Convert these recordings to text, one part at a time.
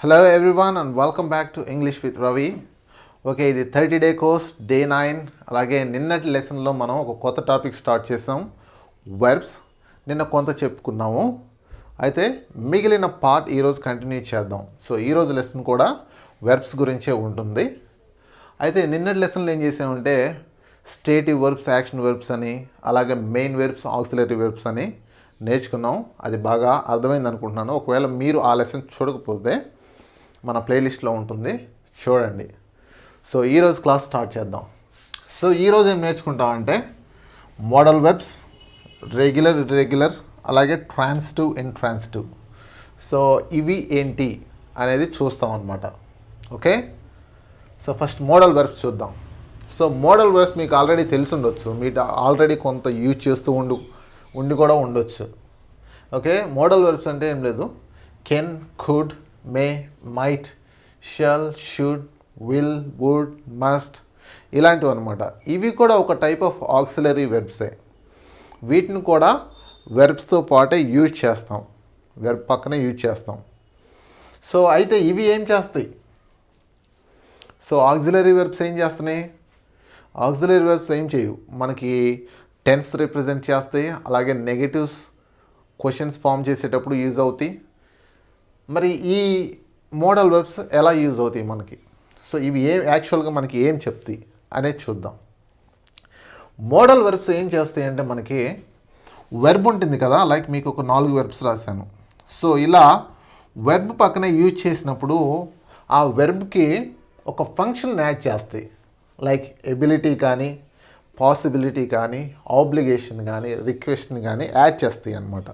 Hello everyone and welcome back to English with Ravi. Okay, ఇది 30-day course day 9. అలాగే నిన్నటి లెసన్లో మనం ఒక కొత్త టాపిక్ స్టార్ట్ చేసాం, వెర్బ్స్. నిన్న కొంత చెప్పుకున్నాము, అయితే మిగిలిన పార్ట్ ఈరోజు కంటిన్యూ చేద్దాం. సో ఈరోజు లెసన్ కూడా వెర్బ్స్ గురించే ఉంటుంది. అయితే నిన్నటి లెసన్లో ఏం చేసామంటే స్టేటివ్ వెర్బ్స్, యాక్షన్ వెర్బ్స్ అని, అలాగే మెయిన్ వెర్బ్స్, ఆక్సిలరీ వెర్బ్స్ అని నేర్చుకున్నాం. అది బాగా అర్థమైంది అనుకుంటున్నాను. ఒకవేళ మీరు ఆ లెసన్ చూడకపోతే మన ప్లేలిస్ట్లో ఉంటుంది, చూడండి. సో ఈరోజు క్లాస్ స్టార్ట్ చేద్దాం. సో ఈరోజు ఏం నేర్చుకుంటామంటే మోడల్ వెర్బ్స్, రెగ్యులర్, ఇర్రెగ్యులర్, అలాగే ట్రాన్సిటివ్, ఇంట్రాన్సిటివ్. సో ఇవి ఏంటి అనేది చూస్తాం అన్నమాట. Okay, so first model verbs చూద్దాం. సో మోడల్ వెర్బ్స్ మీకు ఆల్రెడీ తెలిసి ఉండొచ్చు, మీరు ఆల్రెడీ కొంత యూజ్ చేస్తూ ఉండి కూడా ఉండొచ్చు. ఓకే, మోడల్ వెర్బ్స్ అంటే ఏం లేదు, can, could, may, might, shall, should, will, would, must, ఇలాంటివి అనమాట. ఇవి కూడా ఒక టైప్ ఆఫ్ ఆక్సిలరీ వెర్బ్సే. వీటిని కూడా వెర్బ్స్తో పాటే యూజ్ చేస్తాం, వెర్బ్ పక్కనే యూజ్ చేస్తాం. సో అయితే ఇవి ఏం చేస్తాయి? సో ఆక్సిలరీ వెర్బ్స్ ఏం చేస్తున్నాయి? ఆక్సిలరీ వెర్బ్స్ ఏం చేయవు, మనకి టెన్స్ రిప్రజెంట్ చేస్తాయి, అలాగే నెగటివ్స్ క్వశ్చన్స్ ఫామ్ చేసేటప్పుడు యూజ్ అవుతాయి. మరి ఈ మోడల్ వెర్బ్స్ ఎలా యూజ్ అవుతాయి మనకి? సో ఇవి యాక్చువల్గా మనకి ఏం చెప్తాయి అనేది చూద్దాం. మోడల్ వెర్బ్స్ ఏం చేస్తాయి అంటే, మనకి వెర్బ్ ఉంటుంది కదా, లైక్ మీకు ఒక 4 వెర్బ్స్ రాశాను. సో ఇలా వెర్బ్ పక్కన యూజ్ చేసినప్పుడు ఆ వెర్బ్కి ఒక ఫంక్షన్ యాడ్ చేస్తాయి. లైక్ ఎబిలిటీ కానీ, పాసిబిలిటీ కానీ, ఆబ్లిగేషన్ కానీ, రిక్వెస్ట్ని కానీ యాడ్ చేస్తాయి అన్నమాట.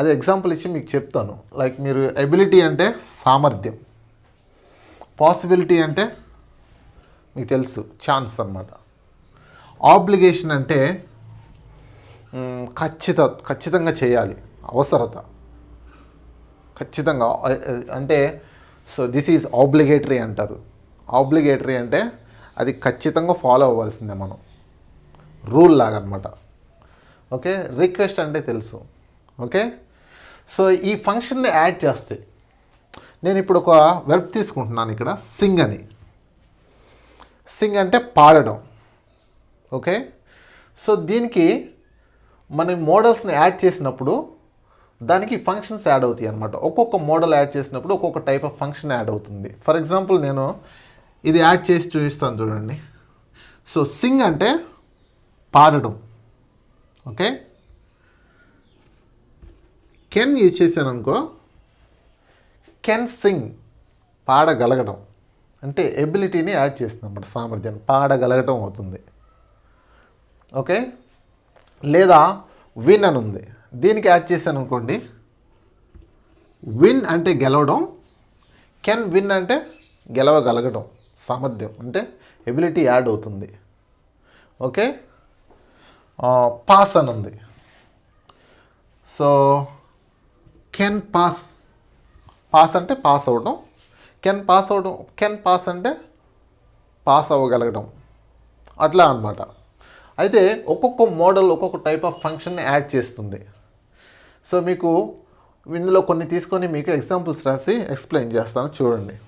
అది ఎగ్జాంపుల్ ఇచ్చి మీకు చెప్తాను. లైక్ మీరు ఎబిలిటీ అంటే సామర్థ్యం, పాసిబిలిటీ అంటే మీకు తెలుసు ఛాన్స్ అన్నమాట, ఆబ్లిగేషన్ అంటే ఖచ్చితంగా చేయాలి, అవసరత, ఖచ్చితంగా అంటే. సో దిస్ ఈజ్ ఆబ్లిగేటరీ అంటారు. ఆబ్లిగేటరీ అంటే అది ఖచ్చితంగా ఫాలో అవ్వాల్సిందే మనం, రూల్ లాగా అనమాట. ఓకే, రిక్వెస్ట్ అంటే తెలుసు. ఓకే, సో ఈ ఫంక్షన్ని యాడ్ చేస్తే, నేను ఇప్పుడు ఒక వెర్బ్ తీసుకుంటున్నాను ఇక్కడ, సింగ్ అని. సింగ్ అంటే పాడడం. ఓకే, సో దీనికి మనం మోడల్స్ని యాడ్ చేసినప్పుడు దానికి ఫంక్షన్స్ యాడ్ అవుతాయి అన్నమాట. ఒక్కొక్క మోడల్ యాడ్ చేసినప్పుడు ఒక్కొక్క టైప్ ఆఫ్ ఫంక్షన్ యాడ్ అవుతుంది. ఫర్ ఎగ్జాంపుల్ నేను ఇది యాడ్ చేసి చూపిస్తాను చూడండి. సో సింగ్ అంటే పాడడం. ఓకే, కెన్ యూజ్ చేశాను అనుకో, కెన్ సింగ్, పాడగలగడం అంటే ఎబిలిటీని యాడ్ చేస్తుంది అన్నమాట, సామర్థ్యం, పాడగలగడం అవుతుంది. ఓకే, లేదా విన్ అని ఉంది, దీనికి యాడ్ చేశాను అనుకోండి, విన్ అంటే గెలవడం, కెన్ విన్ అంటే గెలవగలగడం, సామర్థ్యం అంటే ఎబిలిటీ యాడ్ అవుతుంది. ఓకే, పాస్ అని ఉంది. సో కెన్ పాస్, పాస్ అంటే పాస్ అవ్వడం, కెన్ పాస్ అంటే పాస్ అవ్వగలగడం, అట్లా అన్నమాట. అయితే ఒక్కొక్క మోడల్ ఒక్కొక్క టైప్ ఆఫ్ ఫంక్షన్ని యాడ్ చేస్తుంది. సో మీకు ఇందులో కొన్ని తీసుకొని మీకు ఎగ్జాంపుల్స్ రాసి ఎక్స్ప్లెయిన్ చేస్తాను, చూడండి.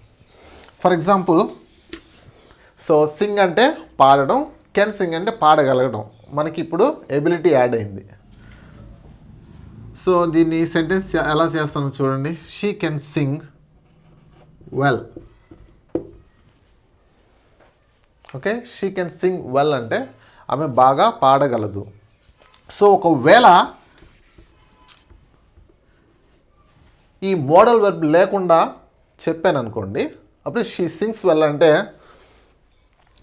ఫర్ ఎగ్జాంపుల్, సో సింగ్ అంటే పాడడం, కెన్ సింగ్ అంటే పాడగలగడం, మనకి ఇప్పుడు ఎబిలిటీ యాడ్ అయింది. సో దీన్ని సెంటెన్స్ ఎలా చేస్తానో చూడండి. She can sing well. Okay, she can sing well అంటే ఆమె బాగా పాడగలదు. సో ఒకవేళ ఈ మోడల్ వెర్బ్ లేకుండా చెప్పాను అనుకోండి, అప్పుడు షీ సింగ్స్ వెల్ అంటే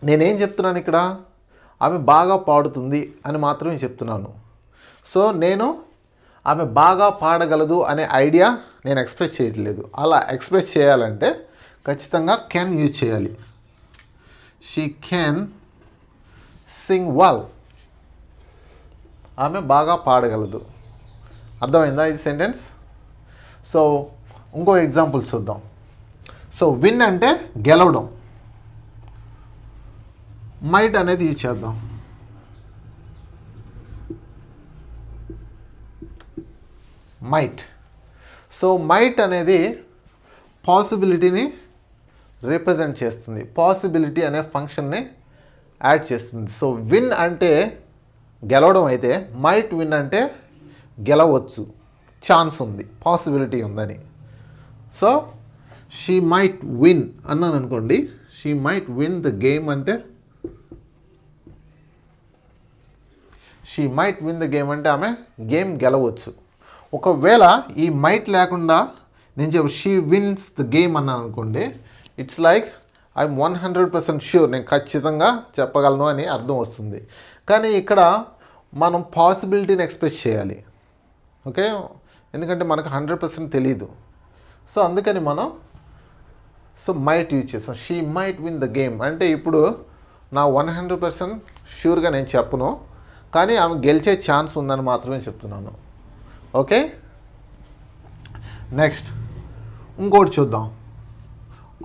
నేనేం చెప్తున్నాను ఇక్కడ, ఆమె బాగా పాడుతుంది అని మాత్రమే చెప్తున్నాను. సో నేను ఆమె బాగా పాడగలదు అనే ఐడియా నేను ఎక్స్ప్రెస్ చేయట్లేదు. అలా ఎక్స్ప్రెస్ చేయాలంటే ఖచ్చితంగా కెన్ యూజ్ చేయాలి. షీ కెన్ సింగ్ వెల్, ఆమె బాగా పాడగలదు. అర్థమైందా ఇది సెంటెన్స్? సో ఇంకో ఎగ్జాంపుల్ చూద్దాం. సో విన్ అంటే గెలవడం, మైట్ అనేది యూజ్ చేద్దాం. మైట్. సో మైట్ అనేది పాసిబిలిటీని రిప్రజెంట్ చేస్తుంది, పాసిబిలిటీ అనే ఫంక్షన్ని యాడ్ చేస్తుంది. సో విన్ అంటే గెలవడం అయితే మైట్ విన్ అంటే గెలవచ్చు, ఛాన్స్ ఉంది, పాసిబిలిటీ ఉందని. సో షీ మైట్ విన్ అన్నాను అనుకోండి, she might win the game అంటే she might win the game అంటే ఆమె గేమ్ గెలవచ్చు. ఒకవేళ ఈ మైట్ లేకుండా నేను చెప్పు షీ విన్స్ ద గేమ్ అన్నాను అనుకోండి, ఇట్స్ లైక్ ఐఎమ్ 100% ష్యూర్, నేను ఖచ్చితంగా చెప్పగలను అని అర్థం వస్తుంది. కానీ ఇక్కడ మనం పాసిబిలిటీని ఎక్స్ప్రెస్ చేయాలి, ఓకే, ఎందుకంటే మనకు 100% తెలీదు. సో అందుకని మనం మైట్ యూజ్ చేస్తాం. She might win the game అంటే ఇప్పుడు నా 100% ష్యూర్గా నేను చెప్పను, కానీ ఆమె గెలిచే ఛాన్స్ ఉందని మాత్రమే చెప్తున్నాను. ఓకే, నెక్స్ట్ ఇంకోటి చూద్దాం.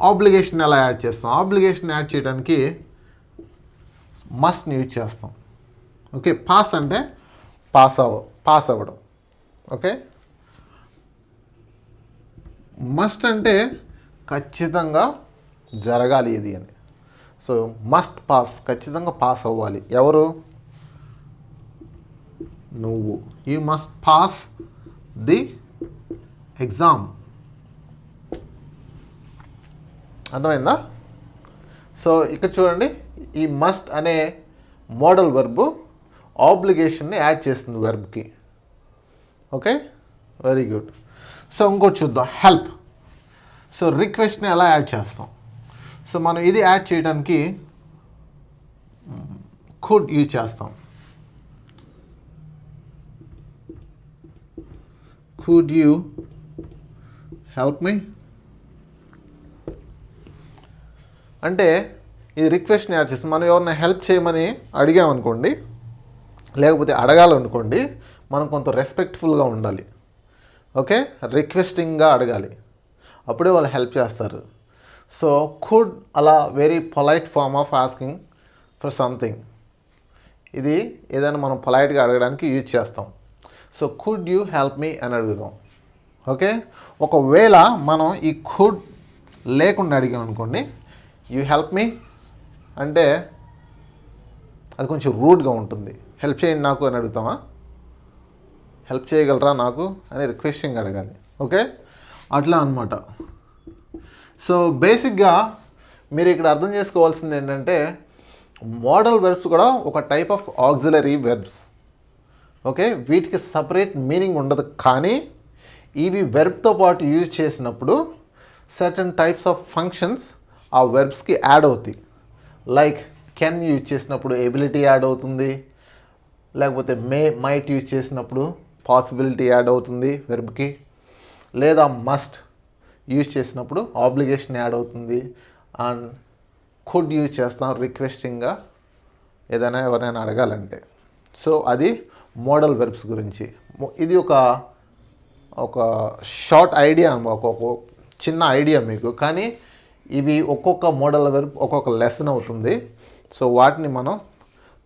ఆబ్లిగేషన్ ఎలా యాడ్ చేస్తాం? ఆబ్లిగేషన్ యాడ్ చేయడానికి మస్ట్ని యూజ్ చేస్తాం. ఓకే, పాస్ అంటే పాస్ అవ్వడం. ఓకే, మస్ట్ అంటే ఖచ్చితంగా జరగాలి ఇది అని. సో మస్ట్ పాస్, ఖచ్చితంగా పాస్ అవ్వాలి. ఎవరు? నువ్వు. You must pass the exam. అర్థమైందా? సో ఇక్కడ చూడండి, ఈ మస్ట్ అనే మోడల్ వెర్బు ఆబ్లిగేషన్ని యాడ్ చేస్తుంది వెర్బ్కి. Okay, very good. సో ఇంకోటి చూద్దాం, హెల్ప్. సో రిక్వెస్ట్ని ఎలా యాడ్ చేస్తాం? సో మనం ఇది యాడ్ చేయడానికి కుడ్ యూజ్ చేస్తాం. కుడ్ యూ హెల్ప్ మీ అంటే ఇది రిక్వెస్ట్ని యాడ్ చేస్తాం. మనం ఎవరిని హెల్ప్ చేయమని అడిగామనుకోండి, లేకపోతే అడగాలనుకోండి, మనం కొంత రెస్పెక్ట్ఫుల్గా ఉండాలి. ఓకే, రిక్వెస్టింగ్గా అడగాలి, అప్పుడే వాళ్ళు హెల్ప్ చేస్తారు. సో కుడ్ అలా very polite form of asking for something. ఇది ఏదైనా మనం పొలైట్గా అడగడానికి యూజ్ చేస్తాం. So could you help me అని అడుగుతాం. ఓకే, ఒకవేళ మనం ఈ కుడ్ లేకుండా అడిగాం అనుకోండి, యూ హెల్ప్ మీ అంటే అది కొంచెం రూడ్గా ఉంటుంది. హెల్ప్ చేయండి నాకు అని అడుగుతామా? హెల్ప్ చేయగలరా నాకు అని రిక్వెస్టింగ్ అడగాలి. ఓకే, అట్లా అనమాట. సో బేసిక్గా మీరు ఇక్కడ అర్థం చేసుకోవాల్సింది ఏంటంటే, మోడల్ వెర్బ్స్ కూడా ఒక type of auxiliary verbs. Okay, వీటికి సపరేట్ మీనింగ్ ఉండదు, కానీ ఇవి వెర్బ్తో పాటు యూజ్ చేసినప్పుడు సర్టన్ టైప్స్ ఆఫ్ ఫంక్షన్స్ ఆ వెర్బ్స్కి యాడ్ అవుతాయి. లైక్ కెన్ యూజ్ చేసినప్పుడు ఎబిలిటీ యాడ్ అవుతుంది, లేకపోతే మైట్ యూజ్ చేసినప్పుడు పాసిబిలిటీ యాడ్ అవుతుంది వెర్బ్కి, లేదా మస్ట్ యూజ్ చేసినప్పుడు ఆబ్లిగేషన్ యాడ్ అవుతుంది, అండ్ కుడ్ యూజ్ చేస్తాం రిక్వెస్టింగ్గా ఏదైనా ఎవరైనా అడగాలంటే. సో అది మోడల్ వెర్బ్స్ గురించి. ఇది ఒక షార్ట్ ఐడియా, ఒక చిన్న ఐడియా మీకు, కానీ ఇవి ఒక్కొక్క మోడల్ వెర్బ్ ఒక్కొక్క లెసన్ అవుతుంది. సో వాటిని మనం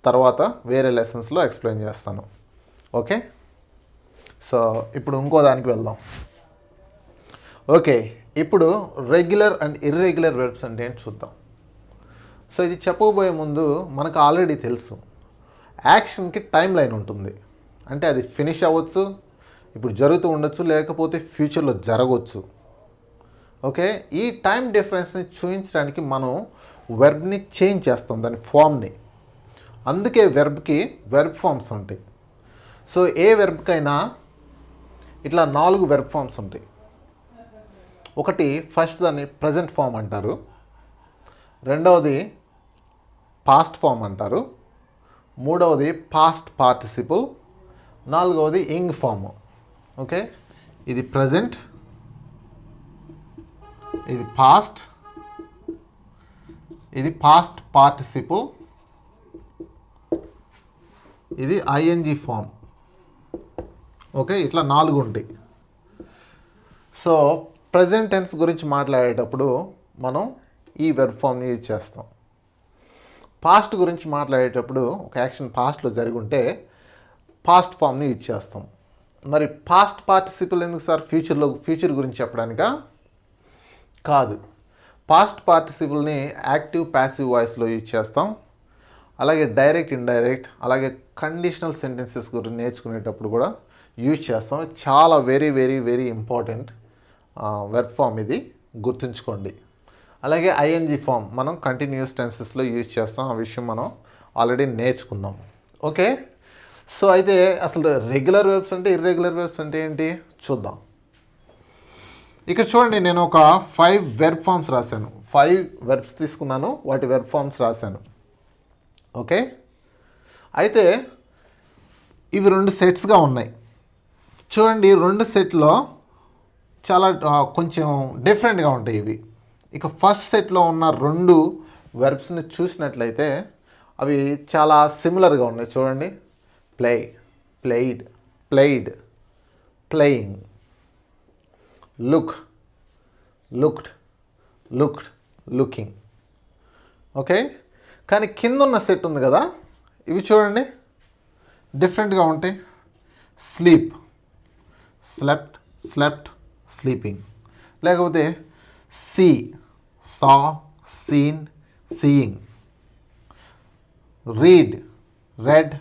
తర్వాత వేరే లెసన్స్లో ఎక్స్ప్లెయిన్ చేస్తాను. ఓకే, సో ఇప్పుడు ఇంకో దానికి వెళ్దాం. ఓకే, ఇప్పుడు రెగ్యులర్ అండ్ ఇర్రెగ్యులర్ వెర్బ్స్ అంటే ఏంటి చూద్దాం. సో ఇది చెప్పబోయే ముందు మనకు ఆల్రెడీ తెలుసు, యాక్షన్కి టైం లైన్ ఉంటుంది. అంటే అది ఫినిష్ అవ్వచ్చు, ఇప్పుడు జరుగుతూ ఉండొచ్చు, లేకపోతే ఫ్యూచర్లో జరగవచ్చు. ఓకే, ఈ టైం డిఫరెన్స్ని చూపించడానికి మనం వెర్బ్ని చేంజ్ చేస్తాం, దాని ఫామ్ని. అందుకే వెర్బ్కి వెర్బ్ ఫామ్స్ ఉంటాయి. సో ఏ వెర్బ్కైనా ఇట్లా 4 వెర్బ్ ఫామ్స్ ఉంటాయి. ఒకటి ఫస్ట్ దాన్ని ప్రజెంట్ ఫామ్ అంటారు, రెండవది పాస్ట్ ఫామ్ అంటారు, మూడవది పాస్ట్ పార్టిసిపుల్, నాలుగవది ఇంగ్ ఫామ్. ఓకే, ఇది ప్రజెంట్, ఇది పాస్ట్, ఇది పాస్ట్ పార్టిసిపుల్, ఇది ఐఎన్జీ ఫామ్. ఓకే, ఇట్లా 4 ఉంటాయి. సో ప్రజెంట్ టెన్స్ గురించి మాట్లాడేటప్పుడు మనం ఈ వెర్బ్ ఫామ్ని యూజ్ చేస్తాం. పాస్ట్ గురించి మాట్లాడేటప్పుడు ఒక యాక్షన్ పాస్ట్లో జరిగి ఉంటే పాస్ట్ ఫామ్ని యూజ్ చేస్తాం. మరి పాస్ట్ పార్టిసిపల్ ఎందుకు సార్? ఫ్యూచర్ గురించి చెప్పడానికా? కాదు. పాస్ట్ పార్టిసిపల్ని యాక్టివ్ ప్యాసివ్ వాయిస్లో యూజ్ చేస్తాం. అలాగే డైరెక్ట్ ఇండైరెక్ట్ అలాగే కండిషనల్ సెంటెన్సెస్ గురించి నేర్చుకునేటప్పుడు కూడా యూజ్ చేస్తాం. చాలా very very very important verb form ఇది, గుర్తుంచుకోండి. అలాగే ఐఎన్జీ ఫామ్ మనం కంటిన్యూస్ టెన్సెస్లో యూజ్ చేస్తాం. ఆ విషయం మనం ఆల్రెడీ నేర్చుకున్నాం. ఓకే, సో అయితే అసలు రెగ్యులర్ వెర్బ్స్ అంటే ఇర్రెగ్యులర్ వెర్బ్స్ అంటే ఏంటి చూద్దాం. ఇక్కడ చూడండి, నేను ఒక 5 వెర్బ్ ఫామ్స్ రాశాను. 5 వెర్బ్స్ తీసుకున్నాను, వాటి వెర్బ్ ఫామ్స్ రాశాను. ఓకే, అయితే ఇవి 2 సెట్స్గా ఉన్నాయి. చూడండి, 2 సెట్లో చాలా కొంచెం డిఫరెంట్గా ఉంటాయి ఇవి. ఇక ఫస్ట్ సెట్లో ఉన్న 2 వెర్బ్స్ని చూసినట్లయితే అవి చాలా సిమిలర్గా ఉన్నాయి. చూడండి, play, played, played, playing, look, looked, looked, looking. Okay, కానీ కింద ఉన్న సెట్ ఉంది కదా, ఇవి చూడండి డిఫరెంట్గా ఉంటాయి. Sleep, slept, slept, sleeping. లేకపోతే see, saw, seen, seeing. Read, read,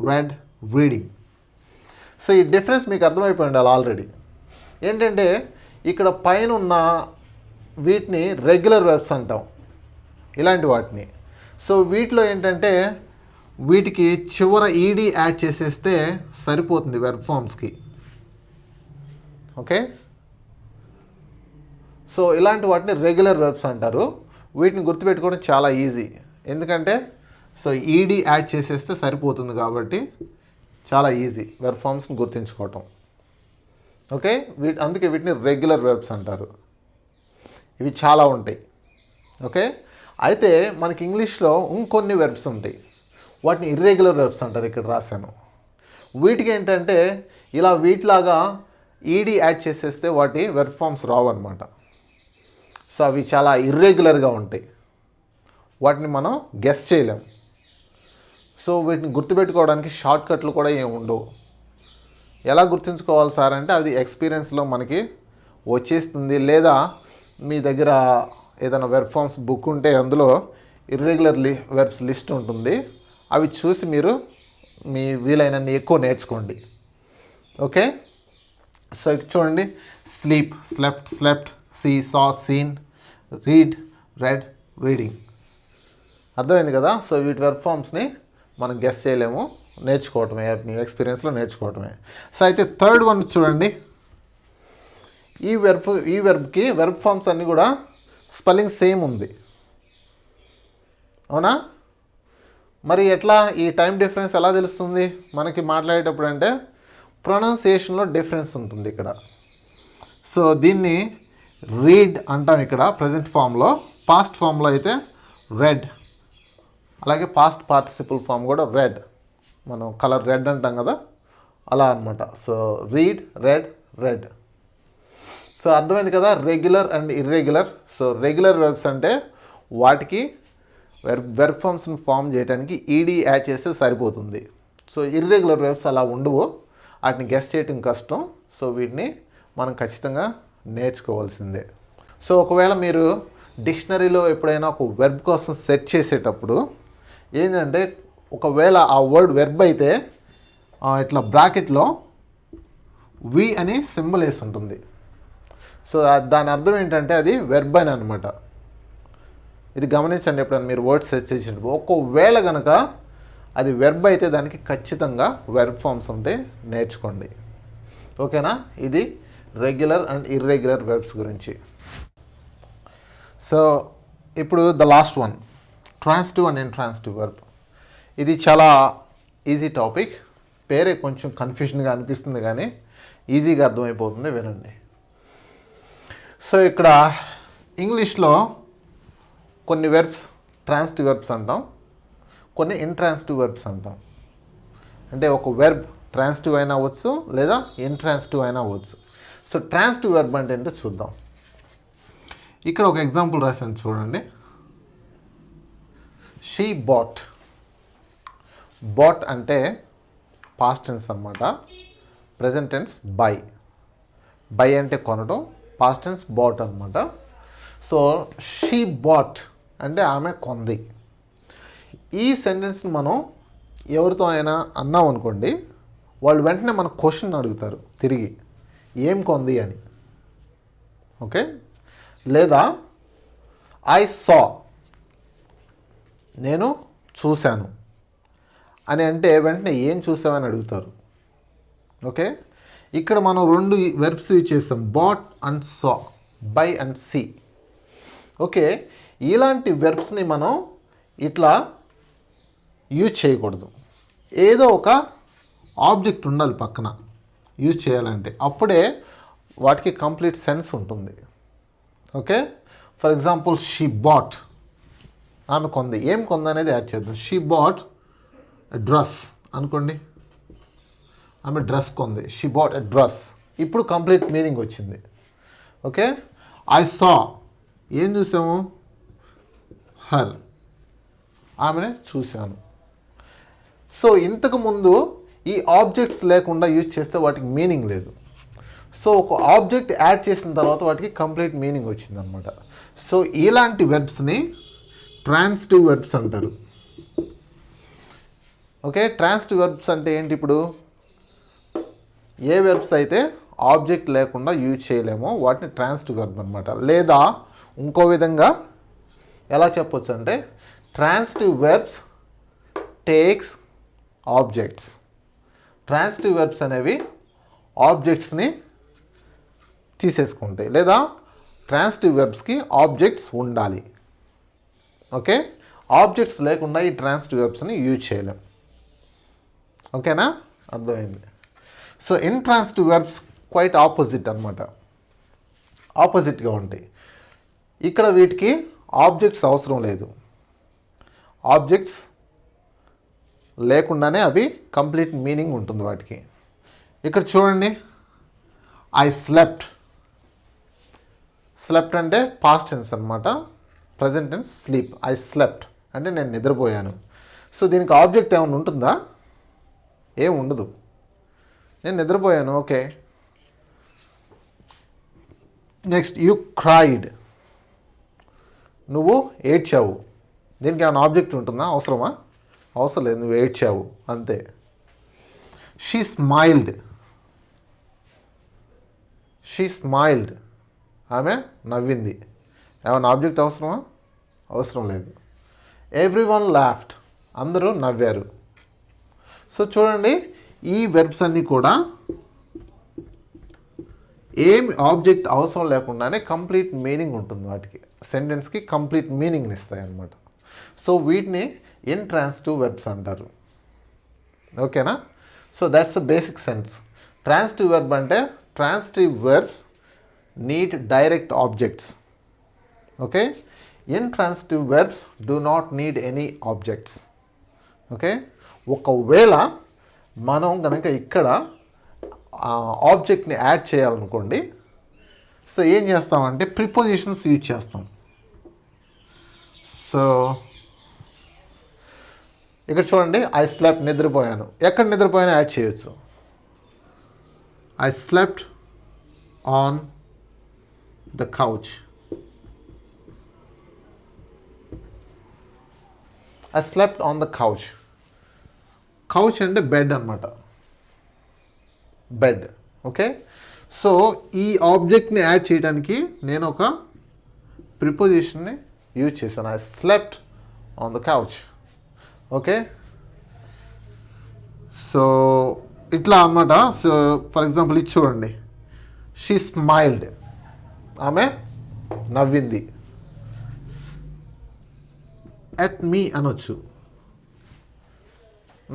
read, reading. So ఈ డిఫరెన్స్ మీకు అర్థమైపోయి ఉండాలి ఆల్రెడీ. ఏంటంటే ఇక్కడ పైన ఉన్న వీటిని రెగ్యులర్ వెర్బ్స్ అంటాం, ఇలాంటి వాటిని. సో వీటిలో ఏంటంటే వీటికి చివర ఈడీ యాడ్ చేసేస్తే సరిపోతుంది వెర్బ్ ఫామ్స్కి. ఓకే, సో ఇలాంటి వాటిని రెగ్యులర్ వెర్బ్స్ అంటారు. వీటిని గుర్తుపెట్టుకోవడం చాలా ఈజీ, ఎందుకంటే సో ఈడీ యాడ్ చేసేస్తే సరిపోతుంది కాబట్టి చాలా ఈజీ వెర్బ్ ఫామ్స్ని గుర్తుంచుకోవటం. ఓకే, అందుకే వీటిని రెగ్యులర్ వెర్బ్స్ అంటారు. ఇవి చాలా ఉంటాయి. ఓకే, అయితే మనకి ఇంగ్లీష్లో ఇంకొన్ని వెర్బ్స్ ఉంటాయి, వాటిని ఇర్రెగ్యులర్ వెర్బ్స్ అంటారు. ఇక్కడ రాశాను. వీటికి ఏంటంటే ఇలా వీటిలాగా ఈడీ యాడ్ చేసేస్తే వాటి వెర్బ్ ఫామ్స్ రావు అనమాట. సో అవి చాలా ఇర్రెగ్యులర్గా ఉంటాయి, వాటిని మనం గెస్ చేయలేం. సో వీటిని గుర్తుపెట్టుకోవడానికి షార్ట్ కట్లు కూడా ఏమి ఉండవు. ఎలా గుర్తుంచుకోవాలి సార్ అంటే అది ఎక్స్పీరియన్స్లో మనకి వచ్చేస్తుంది. లేదా మీ దగ్గర ఏదైనా వెర్బ్ ఫామ్స్ బుక్ ఉంటే అందులో ఇర్రెగ్యులర్ వెర్బ్స్ లిస్ట్ ఉంటుంది, అవి చూసి మీరు మీ వీలైనన్ని ఎక్కువ నేర్చుకోండి. ఓకే, సో చూడండి, sleep, slept, slept, see, saw, scene, read, red, reading. అర్థమైంది కదా? సో వీటి వెర్బ్ ఫామ్స్ని మనం గెస్ చేయలేము, నేర్చుకోవటమే, మీ ఎక్స్పీరియన్స్లో నేర్చుకోవటమే. సో అయితే థర్డ్ వన్ చూడండి, ఈ వెర్బ్కి వెర్బ్ ఫామ్స్ అన్నీ కూడా స్పెల్లింగ్ సేమ్ ఉంది, అవునా? మరి ఎట్లా ఈ టైం డిఫరెన్స్ ఎలా తెలుస్తుంది మనకి మాట్లాడేటప్పుడు అంటే ప్రొనౌన్సియేషన్లో డిఫరెన్స్ ఉంటుంది ఇక్కడ. సో దీన్ని రీడ్ అంటాం ఇక్కడ ప్రజెంట్ ఫామ్లో. పాస్ట్ ఫామ్లో అయితే రెడ్, అలాగే పాస్ట్ పార్టిసిపల్ ఫామ్ కూడా రెడ్, మనం కలర్ రెడ్ అంటాం కదా, అలా అనమాట. So read, read, red. So అర్థమైంది కదా, regular and irregular. So regular verbs అంటే వాటికి వెర్బ్ ఫామ్స్ని ఫామ్ చేయడానికి ఈడీ యాడ్ చేస్తే సరిపోతుంది. సో ఇర్రెగ్యులర్ వెర్బ్స్ అలా ఉండవు, వాటిని గెస్ చేయటం కష్టం. సో వీటిని మనం ఖచ్చితంగా నేర్చుకోవాల్సిందే. సో ఒకవేళ మీరు డిక్షనరీలో ఎప్పుడైనా ఒక వెర్బ్ కోసం సెర్చ్ చేసేటప్పుడు ఏంటంటే ఒకవేళ ఆ వర్డ్ వెర్బ్ అయితే ఇట్లా బ్రాకెట్లో వి అని సింబల్ వేసి ఉంటుంది. సో దాని అర్థం ఏంటంటే అది వెర్బ్ అని అనమాట. ఇది గమనించండి ఎప్పుడైనా మీరు వర్డ్ సెర్చ్ చేసేటప్పుడు. ఒకవేళ కనుక అది వెర్బ్ అయితే దానికి ఖచ్చితంగా వెర్బ్ ఫామ్స్ ఉంటే నేర్చుకోండి. ఓకేనా? ఇది రెగ్యులర్ అండ్ ఇర్రెగ్యులర్ వెర్బ్స్ గురించి. సో ఇప్పుడు the last one, transitive and intransitive verb. ఇది చాలా ఈజీ టాపిక్, పేరే కొంచెం కన్ఫ్యూషన్గా అనిపిస్తుంది కానీ ఈజీగా అర్థమైపోతుంది, వినండి. సో ఇక్కడ ఇంగ్లీష్లో కొన్ని వెర్బ్స్ ట్రాన్సిటివ్ వెర్బ్స్ అంటాం, కొన్ని ఇంట్రాన్సిటివ్ వెర్బ్స్ అంటాం. అంటే ఒక వెర్బ్ ట్రాన్సిటివ్ అయినా అవ్వచ్చు లేదా ఇంట్రాన్సిటివ్ అయినా అవ్వచ్చు. సో ట్రాన్సిటివ్ వెర్బ్ అంటే ఏంటో చూద్దాం. ఇక్కడ ఒక ఎగ్జాంపుల్ రాశాను చూడండి. She bought. బాట్ అంటే పాస్ట్ టెన్స్ అన్నమాట. Present tense buy. బై అంటే కొనడం, పాస్ట్ టెన్స్ బాట్ అనమాట. సో షీ బాట్ అంటే ఆమె కొంది. ఈ సెంటెన్స్ని మనం ఎవరితో అయినా అన్నాం అనుకోండి, వాళ్ళు వెంటనే మన క్వశ్చన్ అడుగుతారు తిరిగి, ఏం కొంది అని. ఓకే, లేదా ఐ సా, నేను చూశాను అని అంటే వెంటనే ఏం చూసావని అడుగుతారు. ఓకే, ఇక్కడ మనం రెండు వెర్బ్స్ యూజ్ చేస్తాం, bought and saw, buy and see. Okay, ఇలాంటి వెర్బ్స్ని మనం ఇట్లా యూజ్ చేయకూడదు. ఏదో ఒక ఆబ్జెక్ట్ ఉండాలి పక్కన యూజ్ చేయాలంటే, అప్పుడే వాటికి కంప్లీట్ సెన్స్ ఉంటుంది. Okay, for example she bought, ఆమె కొంది. ఏం కొంది అనేది యాడ్ చేద్దాం. షీ బాట్ ఎ డ్రెస్ అనుకోండి, ఆమె డ్రెస్ కొంది. షీ బాట్ ఎ డ్రెస్, ఇప్పుడు కంప్లీట్ మీనింగ్ వచ్చింది. ఓకే, ఐ సా, ఏం చూసాము, హర్, ఆమెనే చూశాను. సో ఇంతకుముందు ఈ ఆబ్జెక్ట్స్ లేకుండా యూజ్ చేస్తే వాటికి మీనింగ్ లేదు. సో ఒక ఆబ్జెక్ట్ యాడ్ చేసిన తర్వాత వాటికి కంప్లీట్ మీనింగ్ వచ్చిందనమాట. సో ఇలాంటి వెర్బ్స్ని ట్రాన్సిటివ్ వెర్బ్స్ అంటారు. ఓకే, ట్రాన్సిటివ్ వెర్బ్స్ అంటే ఏంటి? ఇప్పుడు ఏ వెర్బ్స్ అయితే ఆబ్జెక్ట్ లేకుండా యూజ్ చేయలేమో వాటిని ట్రాన్సిటివ్ వెర్బ్ అనమాట. లేదా ఇంకో విధంగా ఎలా చెప్పొచ్చు అంటే, transitive verbs takes objects. Transitive verbs అనేవి ఆబ్జెక్ట్స్ని తీసేసుకుంటాయి, లేదా ట్రాన్సిటివ్ వెర్బ్స్కి ఆబ్జెక్ట్స్ ఉండాలి. ఓకే, ఆబ్జెక్ట్స్ లేకుండా ఈ ట్రాన్సిటివ్ వెర్బ్స్ని యూజ్ చేయలేం. ఓకేనా, అర్థమైంది. So intransitive verbs quite opposite అనమాట, ఆపోజిట్గా ఉంటాయి. ఇక్కడ వీటికి ఆబ్జెక్ట్స్ అవసరం లేదు. ఆబ్జెక్ట్స్ లేకుండానే అవి కంప్లీట్ మీనింగ్ ఉంటుంది వాటికి. ఇక్కడ చూడండి, ఐ స్లెప్ట్. స్లెప్ట్ అంటే పాస్ట్ టెన్స్ అనమాట, present tense sleep. I slept అంటే నేను నిద్రపోయాను. సో దీనికి ఆబ్జెక్ట్ ఏమైనా ఉంటుందా? ఏం ఉండదు, నేను నిద్రపోయాను. ఓకే, నెక్స్ట్ యూ క్రైడ్, నువ్వు ఏడ్చావు. దీనికి ఏమైనా ఆబ్జెక్ట్ ఉంటుందా? అవసరమా? అవసరం లేదు, నువ్వు ఏడ్చావు అంతే. షీ స్మైల్డ్, షీ స్మైల్డ్, ఆమె నవ్వింది. ఏమైనా ఆబ్జెక్ట్ అవసరమా? అవసరం లేదు. ఎవ్రీవన్ లాఫ్డ్, అందరూ నవ్వారు. సో చూడండి, ఈ వెర్బ్స్ అన్నీ కూడా ఏం ఆబ్జెక్ట్ అవసరం లేకుండానే కంప్లీట్ మీనింగ్ ఉంటుంది వాటికి. సెంటెన్స్కి కంప్లీట్ మీనింగ్ని ఇస్తాయి అన్నమాట. సో వీటిని ఇంట్రాన్సిటివ్ వెర్బ్స్ అంటారు. ఓకేనా? So that's the basic sense. Transitive verb అంటే transitive verbs need direct objects. Okay, intransitive verbs do not need any objects. Okay, ఒకవేళ మనం కనుక ఇక్కడ ఆబ్జెక్ట్ని యాడ్ చేయాలనుకోండి, సో ఏం చేస్తామంటే ప్రిపోజిషన్స్ యూజ్ చేస్తాం. సో ఇక్కడ చూడండి, ఐ స్లెప్ట్, నిద్రపోయాను. ఎక్కడ నిద్రపోయాను యాడ్ చేయొచ్చు. I slept on the couch. I slept on the couch. Couch అంటే బెడ్ అనమాట, బెడ్. ఓకే, సో ఈ ఆబ్జెక్ట్ని యాడ్ చేయడానికి నేను ఒక ప్రిపోజిషన్ని యూజ్ చేశాను. I slept on the couch. Okay, so ఇట్లా అన్నమాట. సో ఫర్ ఎగ్జాంపుల్ ఇది చూడండి, షీ స్మైల్డ్, ఆమె నవ్వింది. ఎట్ మీ అనొచ్చు,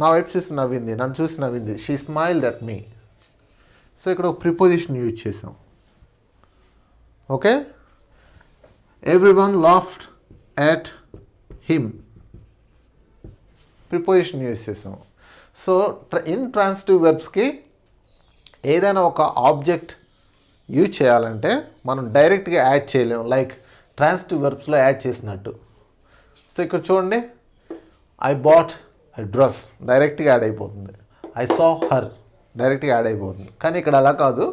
నా వైపు చూసి నవ్వింది, నన్ను చూసి నవ్వింది. She smiled at me. So ఇక్కడ ఒక ప్రిపోజిషన్ యూజ్ చేసాం. Okay, everyone laughed at him, preposition use చేసాం. సో ఇంట్రాన్సిటివ్ వెర్బ్స్కి ఏదైనా ఒక ఆబ్జెక్ట్ యూజ్ చేయాలంటే మనం డైరెక్ట్గా యాడ్ చేయలేము, లైక్ ట్రాన్సిటివ్ వెర్బ్స్లో యాడ్ చేసినట్టు. సో ఇక్కడ చూడండి, ఐ బాట్ ఐ డ్రెస్, డైరెక్ట్గా యాడ్ అయిపోతుంది. ఐ సా హర్, డైరెక్ట్గా యాడ్ అయిపోతుంది. కానీ ఇక్కడ అలా కాదు,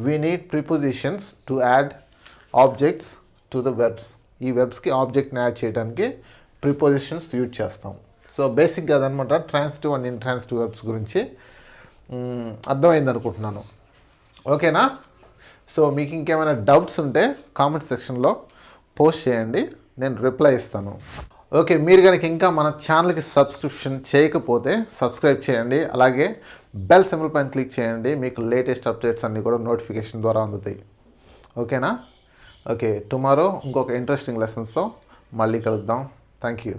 we need prepositions to add objects to the verbs. ఈ వెబ్స్కి ఆబ్జెక్ట్ని యాడ్ చేయడానికి ప్రిపోజిషన్స్ యూజ్ చేస్తాం. సో బేసిక్గా అదనమాట ట్రాన్సిటివ్ అండ్ ఇంట్రాన్సిటివ్ వెబ్స్ గురించి అర్థమైంది అనుకుంటున్నాను. ఓకేనా? సో మీకు ఇంకేమైనా డౌట్స్ ఉంటే కామెంట్ సెక్షన్లో పోస్ట్ చేయండి, నేను రిప్లై ఇస్తాను. ఓకే, మీరు కనుక ఇంకా మన ఛానల్కి సబ్స్క్రిప్షన్ చేయకపోతే సబ్స్క్రైబ్ చేయండి, అలాగే బెల్ సింబల్ పైన క్లిక్ చేయండి. మీకు లేటెస్ట్ అప్డేట్స్ అన్నీ కూడా నోటిఫికేషన్ ద్వారా అందుతాయి. ఓకేనా? ఓకే, టుమారో ఇంకొక ఇంట్రెస్టింగ్ లెసన్స్తో మళ్ళీ కలుద్దాం. Thank you.